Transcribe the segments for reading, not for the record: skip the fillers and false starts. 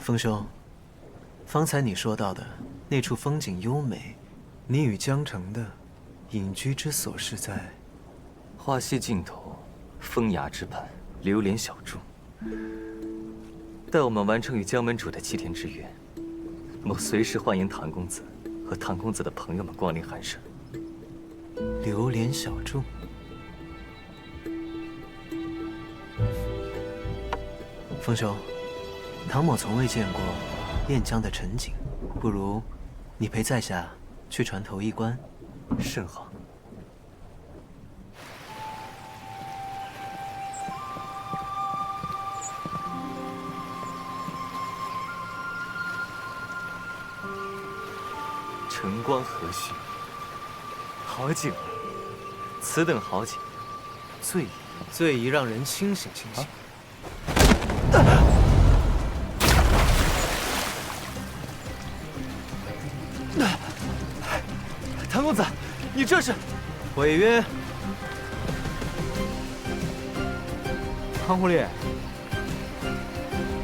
风兄，方才你说到的那处风景优美，你与江城的隐居之所是在花溪尽头，风崖之畔，流连小筑。待我们完成与江门主的7天之约，某随时欢迎唐公子和唐公子的朋友们光临寒舍。流连小筑。风兄，唐某从未见过燕江的沉景，不如你陪在下去船头一观。甚好。晨光和煦，好景啊！此等好景，最宜让人清醒清醒。唐公子，你这是违约！唐狐狸，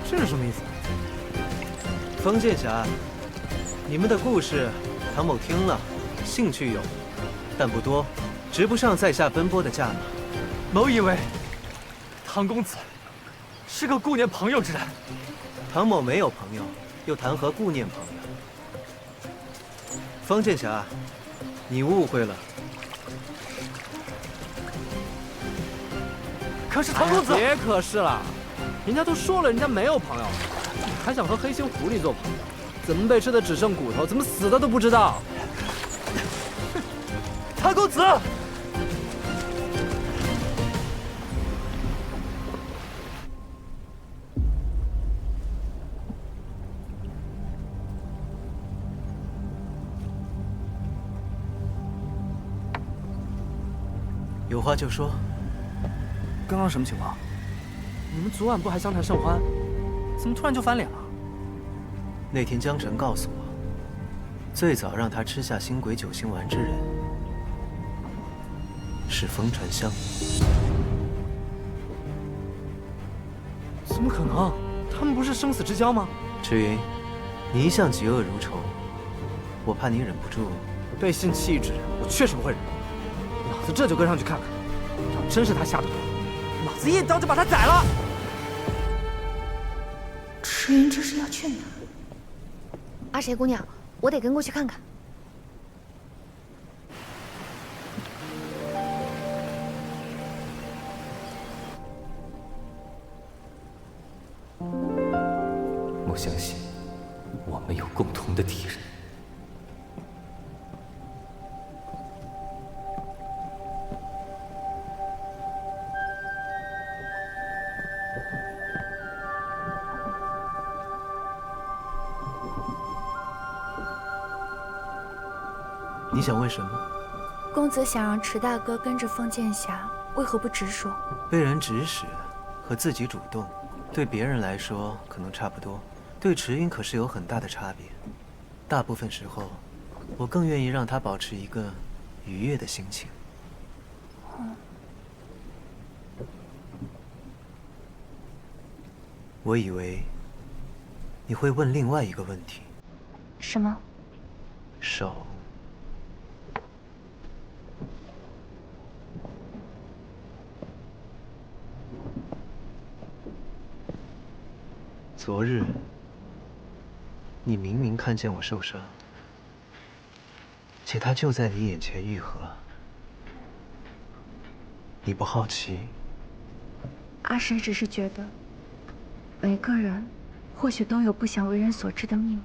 这是什么意思？风剑侠，你们的故事，唐某听了，兴趣有，但不多，值不上在下奔波的价码。某以为唐公子是个顾念朋友之人。唐某没有朋友，又谈何顾念朋友？风剑侠，你误会了。可是唐公子，别可是了，人家都说了，人家没有朋友，你还想和黑心狐狸做朋友？怎么被吃的只剩骨头？怎么死的都不知道？唐公子，有话就说。刚刚什么情况？你们昨晚不还相谈甚欢，怎么突然就翻脸了？那天江澄告诉我，最早让他吃下星鬼九星丸之人是风传香。怎么可能？他们不是生死之交吗？赤云，你一向嫉恶如仇，我怕你忍不住。背信弃义之人，我确实不会忍。老子这就跟上去看看，要真是他下的毒，老子一刀就把他宰了。赤云这是要去哪？阿谁姑娘，我得跟过去看看。我相信我们有共同的敌人。你想问什么？公子想让池大哥跟着风剑侠，为何不直说？被人指使和自己主动，对别人来说可能差不多，对池云可是有很大的差别。大部分时候，我更愿意让他保持一个愉悦的心情。我以为你会问另外一个问题。什么？手。昨日，你明明看见我受伤，且他就在你眼前愈合，你不好奇？阿谁只是觉得，每个人或许都有不想为人所知的秘密。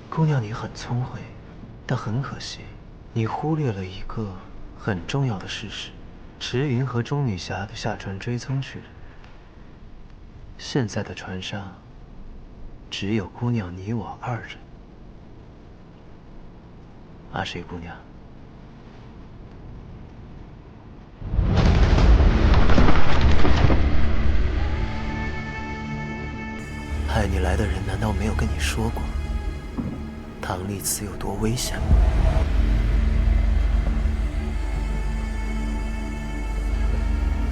姑娘，你很聪慧，但很可惜，你忽略了一个很重要的事实。池云和钟女侠都下船追踪去了，现在的船上只有姑娘你我2人。阿谁姑娘，派你来的人难道没有跟你说过唐丽慈有多危险吗？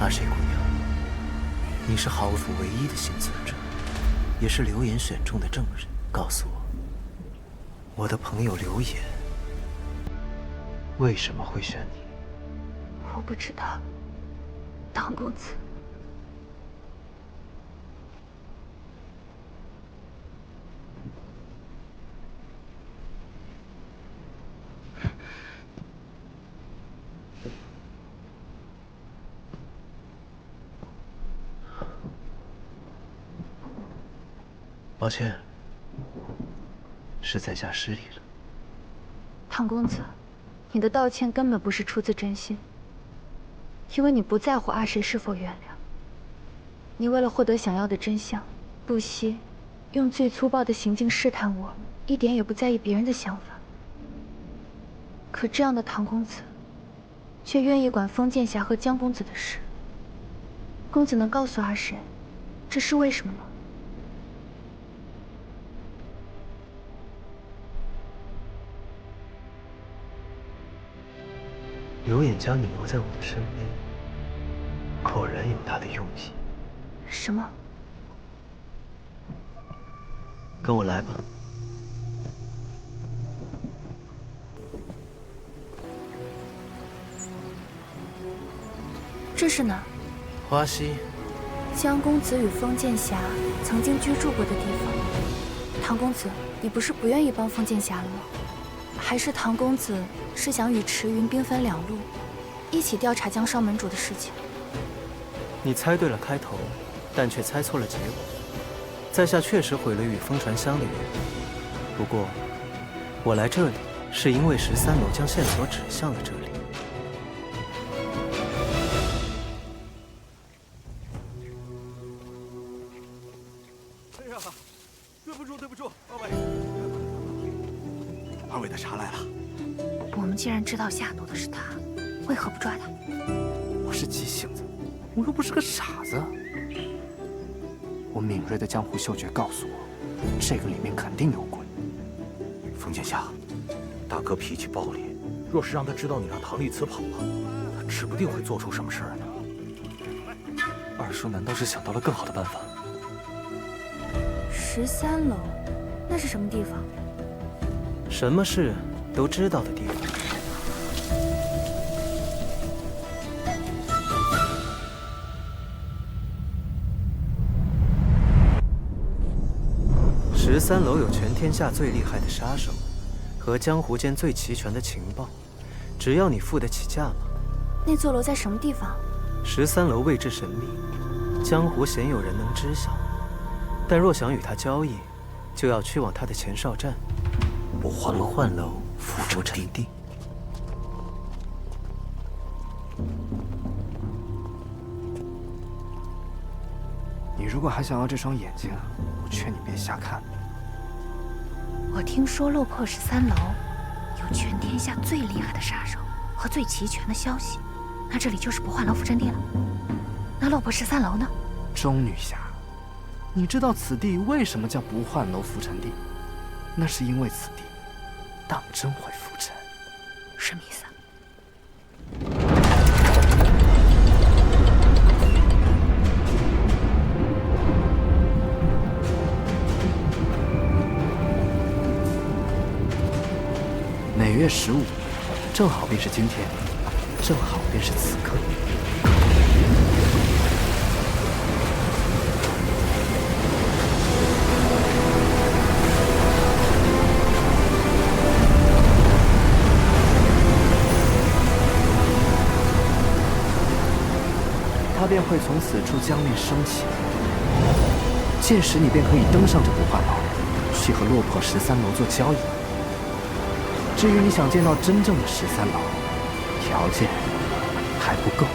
阿谁姑娘，你是豪府唯一的幸存者，也是流言选中的证人。告诉我，我的朋友流言为什么会选你？我不知道，唐公子。抱歉，是在下失礼了。唐公子，你的道歉根本不是出自真心，因为你不在乎阿谁是否原谅。你为了获得想要的真相，不惜用最粗暴的行径试探我，一点也不在意别人的想法。可这样的唐公子，却愿意管封剑侠和江公子的事。公子能告诉阿谁，这是为什么吗？流言将你留在我们身边，果然有他的用意。什么？跟我来吧。这是哪儿？花溪。江公子与封剑侠曾经居住过的地方。唐公子，你不是不愿意帮封剑侠了吗？还是唐公子是想与池云兵分两路，一起调查江少门主的事情？你猜对了开头，但却猜错了结果。在下确实毁了与风传香的约，不过我来这里是因为13楼将线索指向了这里。哎呀，对不住，二位，二位的茶来了。我们既然知道下毒的是他，为何不抓他？我是急性子，我又不是个傻子。我敏锐的江湖嗅觉告诉我，这个里面肯定有鬼。封剑侠，大哥脾气暴烈，若是让他知道你让唐丽慈跑了，他指不定会做出什么事儿呢。二叔难道是想到了更好的办法13楼，那是什么地方？什么事都知道的地方。13楼有全天下最厉害的杀手，和江湖间最齐全的情报，只要你付得起价码。那座楼在什么地方？13楼位置神秘，江湖鲜有人能知晓。但若想与他交易，就要去往他的前哨站——不换楼浮沉地。你如果还想要这双眼睛，我劝你别瞎看。我听说落魄13楼有全天下最厉害的杀手和最齐全的消息，那这里就是不换楼浮沉地了。那落魄13楼呢？钟女侠，你知道此地为什么叫不换楼浮沉地？那是因为此地当真会浮沉。什么意思啊？每月15，正好便是今天，正好便是此刻。它便会从此处江面升起，届时你便可以登上这不换楼，去和落魄13楼做交易。至于你想见到真正的13楼，条件还不够。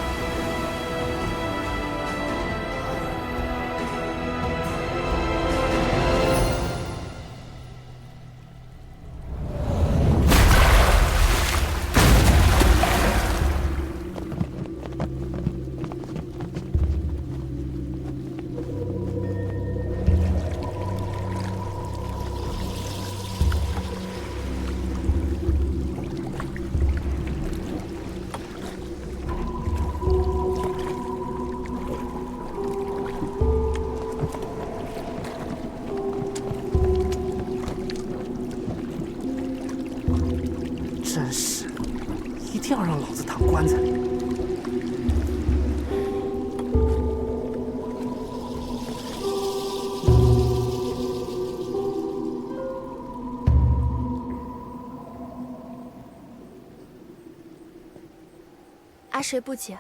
谁不解。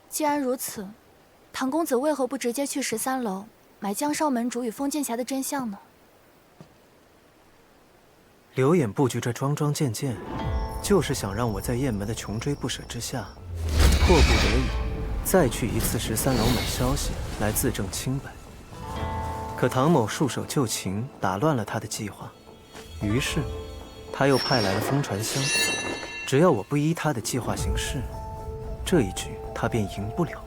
既然如此，唐公子为何不直接去13楼买江少门主与封剑侠的真相呢？刘演布局这桩桩件件，就是想让我在雁门的穷追不舍之下，迫不得已再去一次13楼买消息来自证清白。可唐某束手就擒，打乱了他的计划，于是他又派来了风传香。只要我不依他的计划行事，这一局他便赢不了。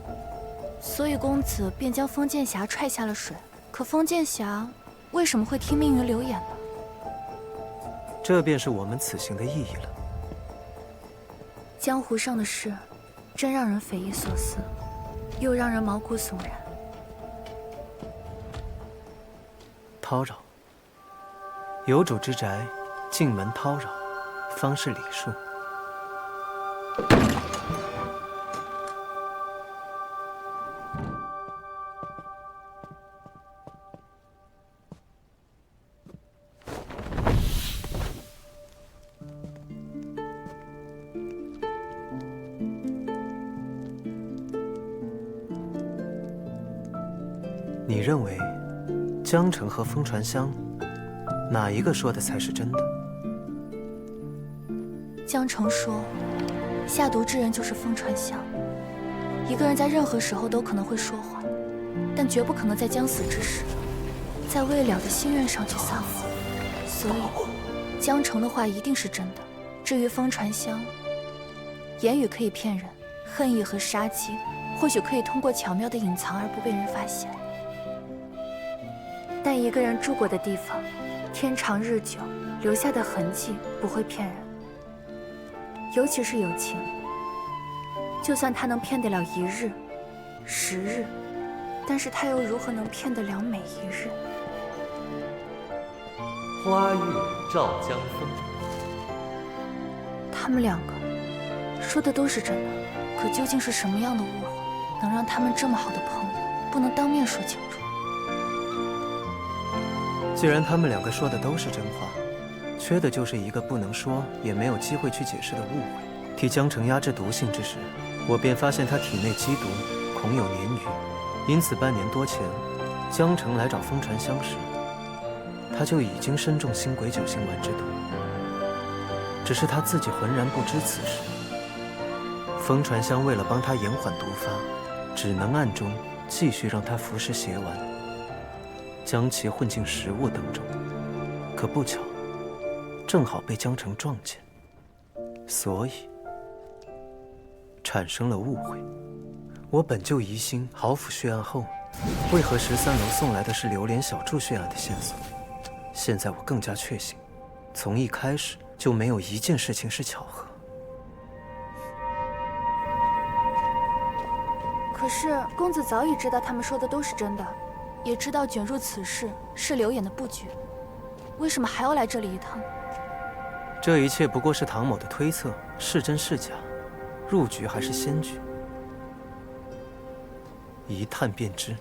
所以公子便将封剑侠踹下了水。可封剑侠为什么会听命于刘演呢？这便是我们此行的意义了。江湖上的事，真让人匪夷所思，又让人毛骨悚然。叨扰，有主之宅，进门叨扰，方是礼数。你认为江澄和风传香哪一个说的才是真的？江澄说，下毒之人就是风传香。一个人在任何时候都可能会说谎，但绝不可能在将死之时，在未了的心愿上去撒谎。所以，江澄的话一定是真的。至于风传香，言语可以骗人，恨意和杀机或许可以通过巧妙的隐藏而不被人发现。但一个人住过的地方，天长日久留下的痕迹不会骗人，尤其是友情。就算他能骗得了1日、10日，但是他又如何能骗得了每一日？花月照江风。他们两个说的都是真的，可究竟是什么样的误会，能让他们这么好的朋友不能当面说清楚？既然他们两个说的都是真话，缺的就是一个不能说也没有机会去解释的误会。替江澄压制毒性之时，我便发现他体内积毒恐有鲶鱼，因此半年多前，江澄来找风传香时，他就已经身中星鬼九星丸之毒。只是他自己浑然不知此事。风传香为了帮他延缓毒发，只能暗中继续让他服食邪丸，将其混进食物当中。可不巧，正好被江澄撞见，所以产生了误会。我本就疑心豪府血案后，为何13楼送来的是榴莲小筑血案的线索？现在我更加确信，从一开始就没有一件事情是巧合。可是公子早已知道他们说的都是真的，也知道卷入此事是刘演的布局，为什么还要来这里一趟？这一切不过是唐某的推测，是真是假，入局还是先局，一探便知。